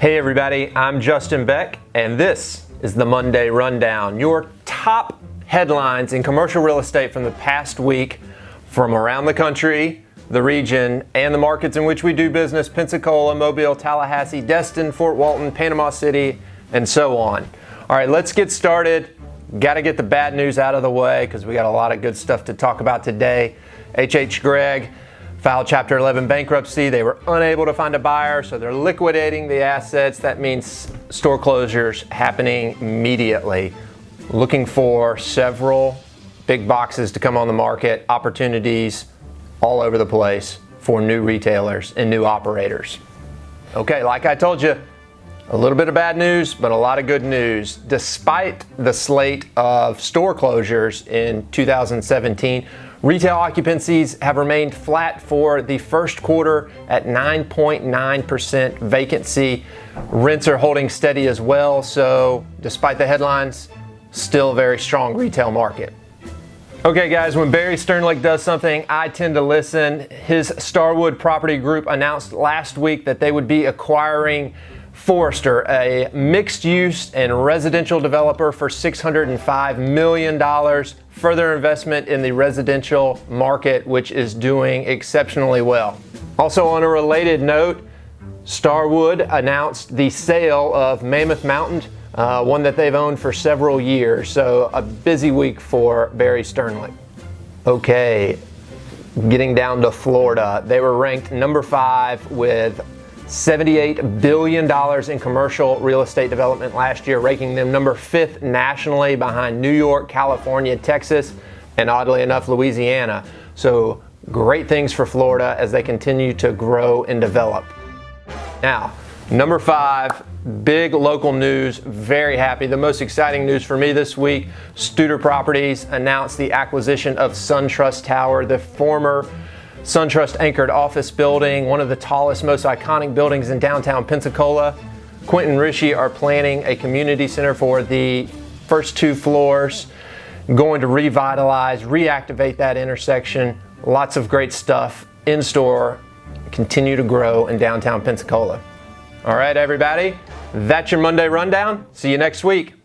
Hey everybody, I'm Justin Beck, and this is the Monday Rundown, your top headlines in commercial real estate from the past week from around the country, the region, and the markets in which we do business: Pensacola, Mobile, Tallahassee, Destin, Fort Walton, Panama City, and so on. All right, let's get started. Got to get the bad news out of the way because we got a lot of good stuff to talk about today. H.H. Gregg filed Chapter 11 bankruptcy. They were unable to find a buyer, so they're liquidating the assets. That means store closures happening immediately. Looking for several big boxes to come on the market, opportunities all over the place for new retailers and new operators. Okay, like I told you, a little bit of bad news, but a lot of good news. Despite the slate of store closures in 2017, retail occupancies have remained flat for the first quarter at 9.9% vacancy. Rents are holding steady as well, so despite the headlines, still a very strong retail market. Okay guys, when Barry Sternlicht does something, I tend to listen. His Starwood Property Group announced last week that they would be acquiring Forster, a mixed-use and residential developer, for $605 million. Further investment in the residential market, which is doing exceptionally well. Also, on a related note, Starwood announced the sale of Mammoth Mountain, one that they've owned for several years. So a busy week for Barry Sternlicht. Okay, getting down to Florida. They were ranked number 5 with $78 billion in commercial real estate development last year, ranking them number 5th nationally behind New York, California, Texas, and oddly enough, Louisiana. So great things for Florida as they continue to grow and develop. Now, number 5, big local news, very happy. The most exciting news for me this week: Studer Properties announced the acquisition of SunTrust Tower, the former SunTrust anchored office building, one of the tallest, most iconic buildings in downtown Pensacola. Quentin Rishi are planning a community center for the first 2 floors, going to revitalize, reactivate that intersection. Lots of great stuff in store, continue to grow in downtown Pensacola. All right, everybody, that's your Monday Rundown. See you next week.